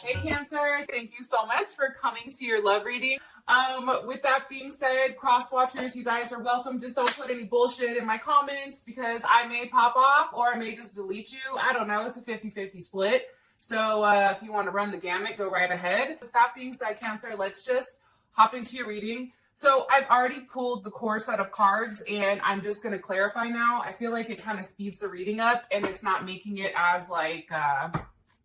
Hey Cancer, thank you so much for coming to your love reading. With that being said, cross watchers, you guys are welcome. Just don't put any bullshit in my comments because I may pop off or I may just delete you. I don't know. It's a 50-50 split. So if you want to run the gamut, go right ahead. With that being said, Cancer, let's just hop into your reading. So I've already pulled the core set of cards and I'm just going to clarify now. I feel like it kind of speeds the reading up and it's not making it as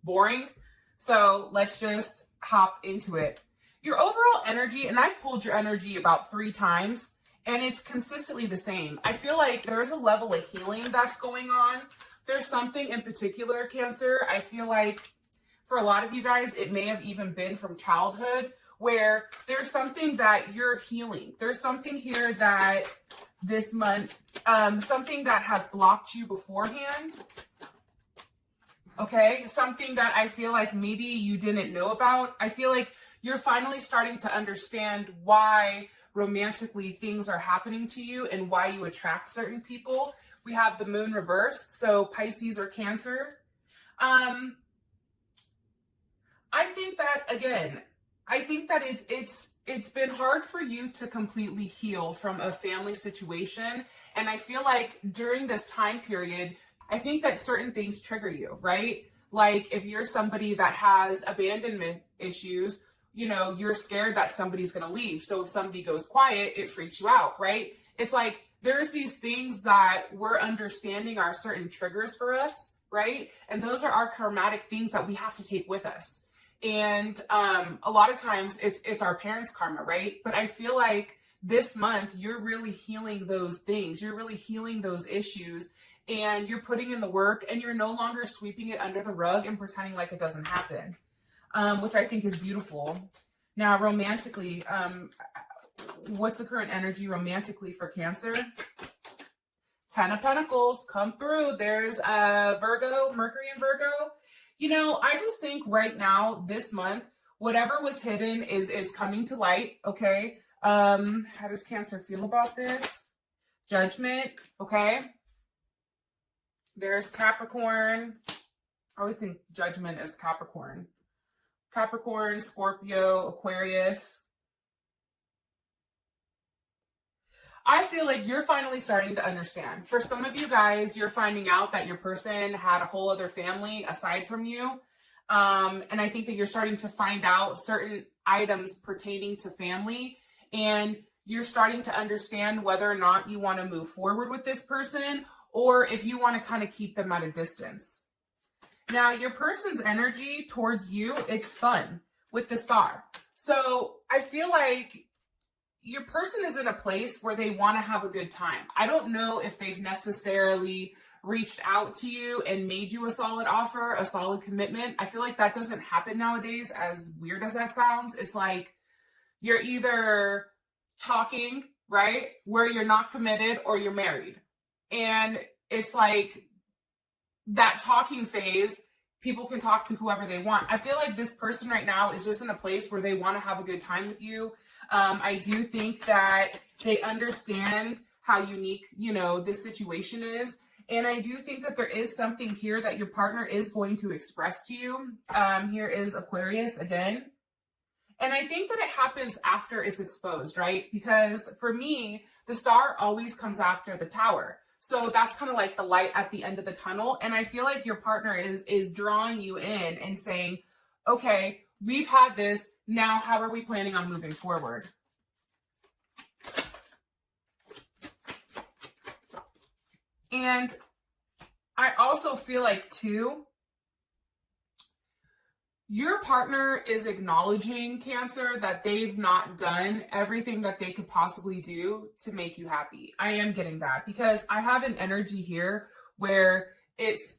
boring. So let's just hop into it. Your overall energy, and I've pulled your energy about 3 times, and it's consistently the same. I feel like there's a level of healing that's going on. There's something in particular, Cancer. I feel like for a lot of you guys, it may have even been from childhood, where there's something that you're healing. There's something here that this month, something that has blocked you beforehand. Okay, something that I feel like maybe you didn't know about. I feel like you're finally starting to understand why romantically things are happening to you and why you attract certain people. We have the moon reversed, so Pisces or Cancer. I think that, again, it's been hard for you to completely heal from a family situation. And I feel like during this time period, I think that certain things trigger you, right? Like if you're somebody that has abandonment issues, you know, you're scared that somebody's going to leave. So if somebody goes quiet, it freaks you out, right? It's like there's these things that we're understanding are certain triggers for us, right? And those are our karmatic things that we have to take with us. And a lot of times it's our parents' karma, right? But I feel like this month you're really healing those things. You're really healing those issues. And you're putting in the work and you're no longer sweeping it under the rug and pretending like it doesn't happen, which I think is beautiful. Now, romantically, what's the current energy romantically for Cancer? 10 of Pentacles, come through. There's Virgo, Mercury in Virgo. You know, I just think right now, this month, whatever was hidden is coming to light, okay? How does Cancer feel about this? Judgment, okay? There's Capricorn. I always think Judgment is Capricorn. Capricorn, Scorpio, Aquarius. I feel like you're finally starting to understand. For some of you guys, you're finding out that your person had a whole other family aside from you. And I think that you're starting to find out certain items pertaining to family. And you're starting to understand whether or not you want to move forward with this person, or if you want to kind of keep them at a distance. Now, your person's energy towards you, it's fun with the star. So I feel like your person is in a place where they want to have a good time. I don't know if they've necessarily reached out to you and made you a solid offer, a solid commitment. I feel like that doesn't happen nowadays, as weird as that sounds. It's like you're either talking, right, where you're not committed, or you're married. And it's like that talking phase, people can talk to whoever they want. I feel like this person right now is just in a place where they want to have a good time with you. I do think that they understand how unique, you know, this situation is. And I do think that there is something here that your partner is going to express to you. Here is Aquarius again. And I think that it happens after it's exposed, right? Because for me, the star always comes after the tower. So that's kind of like the light at the end of the tunnel. And I feel like your partner is drawing you in and saying, okay, we've had this. Now, how are we planning on moving forward? And I also feel like, too, your partner is acknowledging, Cancer, that they've not done everything that they could possibly do to make you happy. I am getting that because I have an energy here where it's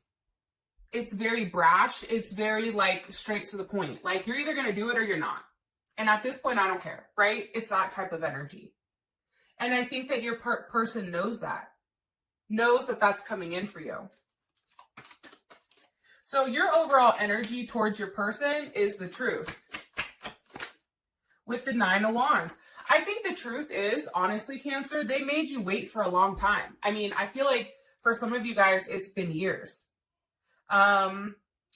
very brash. It's very like straight to the point. Like you're either going to do it or you're not. And at this point, I don't care, right? It's that type of energy. And I think that your person knows that that's coming in for you. So your overall energy towards your person is the truth. With the 9 of Wands. I think the truth is, honestly, Cancer, they made you wait for a long time. I mean, I feel like for some of you guys, it's been years.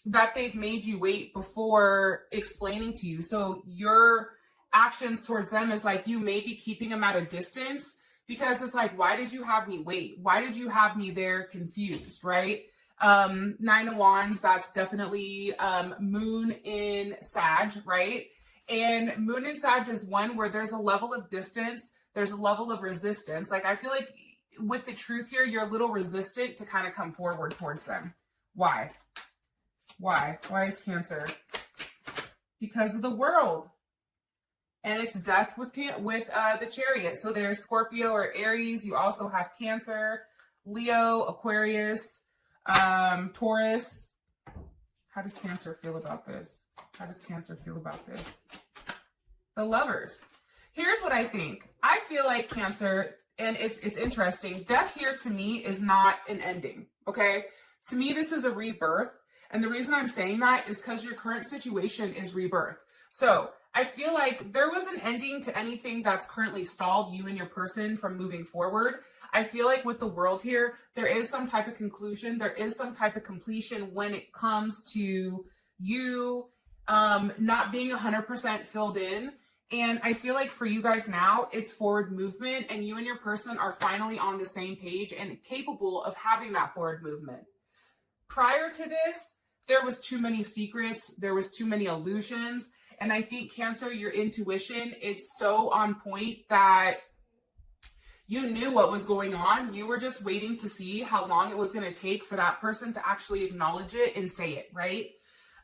that they've made you wait before explaining to you. So your actions towards them is like you may be keeping them at a distance because it's like, why did you have me wait? Why did you have me there confused, right? Nine of Wands, that's definitely moon in Sag, right? And moon in Sag is one where there's a level of distance, there's a level of resistance. Like I feel like with the truth here, you're a little resistant to kind of come forward towards them. Why? Why? Why is Cancer? Because of the World. And it's death with the Chariot. So there's Scorpio or Aries. You also have Cancer, Leo, Aquarius, Taurus. How does Cancer feel about this? How does Cancer feel about this? The Lovers. Here's what I think. I feel like Cancer, and it's interesting. Death here to me is not an ending, okay? To me, this is a rebirth. And the reason I'm saying that is because your current situation is rebirth. So I feel like there was an ending to anything that's currently stalled you and your person from moving forward. I feel like with the World here, there is some type of conclusion. There is some type of completion when it comes to you not being 100% filled in. And I feel like for you guys now, it's forward movement and you and your person are finally on the same page and capable of having that forward movement. Prior to this, there was too many secrets. There was too many illusions. And I think Cancer, your intuition, it's so on point that you knew what was going on. You were just waiting to see how long it was going to take for that person to actually acknowledge it and say it, right?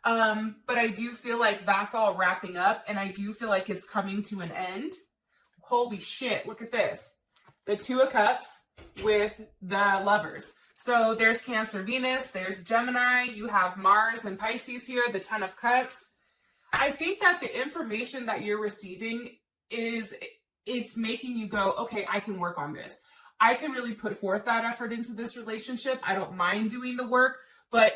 But I do feel like that's all wrapping up. And I do feel like it's coming to an end. Holy shit, look at this. The Two of Cups with the Lovers. So there's Cancer, Venus, there's Gemini, you have Mars and Pisces here, the Ten of Cups. I think that the information that you're receiving it's making you go, okay, I can work on this. I can really put forth that effort into this relationship. I don't mind doing the work, but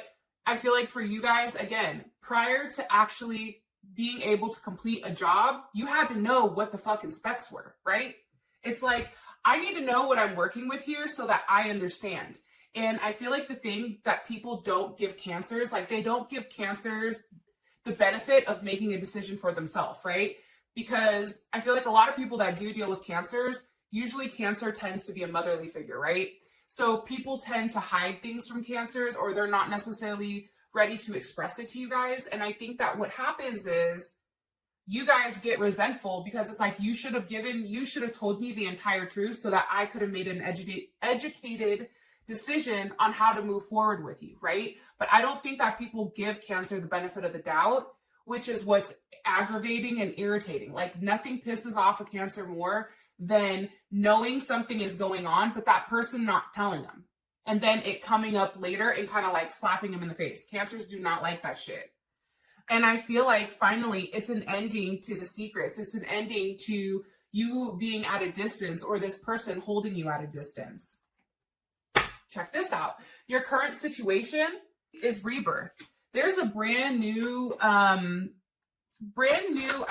I feel like for you guys, again, prior to actually being able to complete a job, you had to know what the fucking specs were, right? It's like, I need to know what I'm working with here so that I understand. And I feel like the thing that people don't give Cancers, like they don't give Cancers the benefit of making a decision for themselves, right? Because I feel like a lot of people that do deal with Cancers, usually Cancer tends to be a motherly figure, right? So people tend to hide things from Cancers or they're not necessarily ready to express it to you guys. And I think that what happens is you guys get resentful because it's like, you should have told me the entire truth so that I could have made an educated decision on how to move forward with you, right? But I don't think that people give Cancer the benefit of the doubt, which is what's aggravating and irritating. Like nothing pisses off a Cancer more than knowing something is going on, but that person not telling them. And then it coming up later and kind of like slapping them in the face. Cancers do not like that shit. And I feel like finally it's an ending to the secrets. It's an ending to you being at a distance or this person holding you at a distance. Check this out. Your current situation is rebirth. There's a brand new, I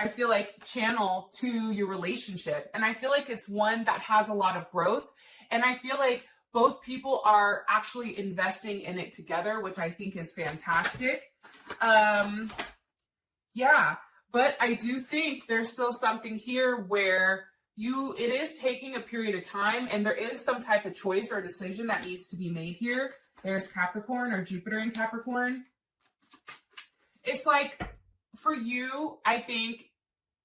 feel like, channel to your relationship. And I feel like it's one that has a lot of growth. And I feel like both people are actually investing in it together, which I think is fantastic. Yeah, but I do think there's still something here where it is taking a period of time and there is some type of choice or decision that needs to be made here. There's Capricorn or Jupiter in Capricorn. It's like for you, I think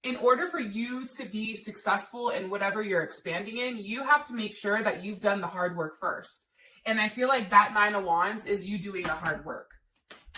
in order for you to be successful in whatever you're expanding in, you have to make sure that you've done the hard work first. And I feel like that Nine of Wands is you doing the hard work.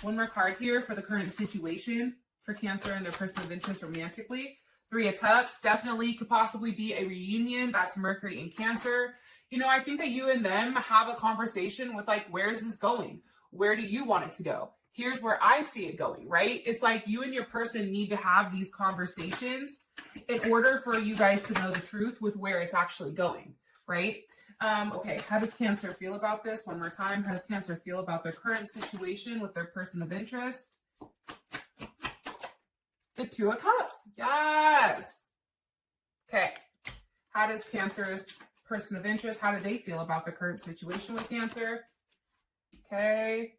One more card here for the current situation for Cancer and their person of interest romantically. Three of Cups definitely could possibly be a reunion. That's Mercury in Cancer. You know, I think that you and them have a conversation with like, where is this going? Where do you want it to go? Here's where I see it going, right? It's like you and your person need to have these conversations in order for you guys to know the truth with where it's actually going, right? Okay, how does Cancer feel about this? One more time. How does Cancer feel about their current situation with their person of interest? The Two of Cups. Yes. Okay. How does Cancer's person of interest, how do they feel about the current situation with Cancer? Okay.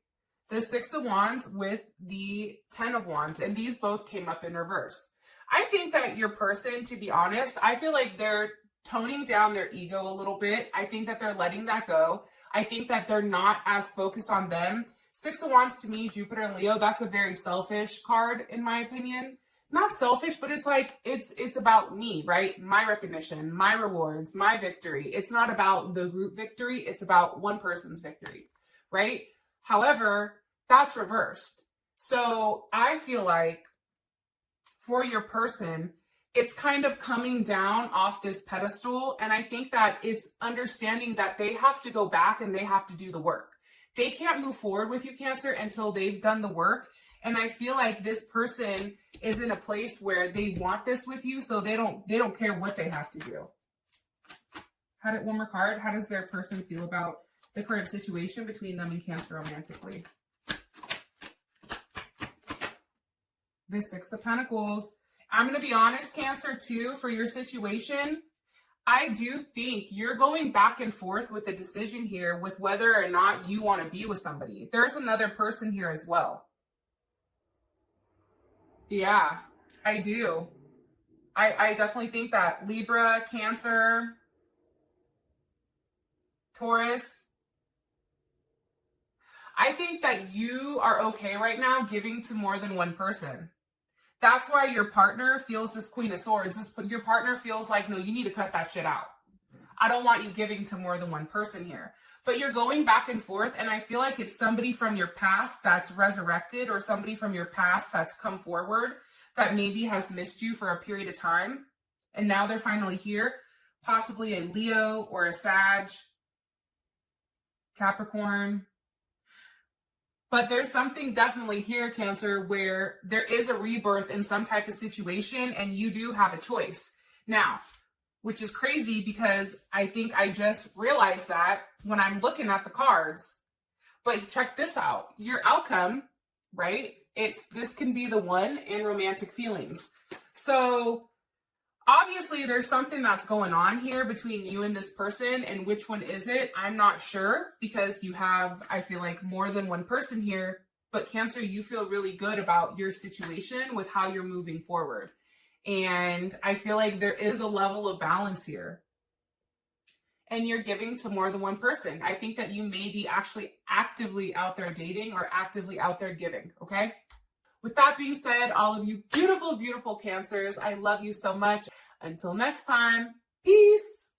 the Six of Wands with the Ten of Wands, and these both came up in reverse. I think that your person, to be honest, I feel like they're toning down their ego a little bit. I think that they're letting that go. I think that they're not as focused on them. Six of Wands to me, Jupiter and Leo, that's a very selfish card in my opinion. Not selfish, but it's like, it's about me, right? My recognition, my rewards, my victory. It's not about the group victory. It's about one person's victory, right? However, that's reversed. So I feel like for your person, it's kind of coming down off this pedestal. And I think that it's understanding that they have to go back and they have to do the work. They can't move forward with you, Cancer, until they've done the work. And I feel like this person is in a place where they want this with you, so they don't care what they have to do. One more card. How does their person feel about the current situation between them and Cancer romantically? The Six of Pentacles. I'm going to be honest, Cancer, too, for your situation. I do think you're going back and forth with the decision here with whether or not you want to be with somebody. There's another person here as well. Yeah, I do. I definitely think that Libra, Cancer, Taurus. I think that you are okay right now giving to more than one person. That's why your partner feels this Queen of Swords. Your partner feels like, no, you need to cut that shit out. I don't want you giving to more than one person here. But you're going back and forth, and I feel like it's somebody from your past that's resurrected or somebody from your past that's come forward that maybe has missed you for a period of time. And now they're finally here. Possibly a Leo or a Sag, Capricorn. But there's something definitely here, Cancer, where there is a rebirth in some type of situation and you do have a choice. Now, which is crazy because I think I just realized that when I'm looking at the cards. But check this out. Your outcome, right? This can be the one in romantic feelings. So obviously there's something that's going on here between you and this person, and which one is it? I'm not sure because you have, I feel like, more than one person here. But Cancer, you feel really good about your situation with how you're moving forward. And I feel like there is a level of balance here. And you're giving to more than one person. I think that you may be actually actively out there dating or actively out there giving, okay? With that being said, all of you beautiful, beautiful Cancers, I love you so much. Until next time, peace.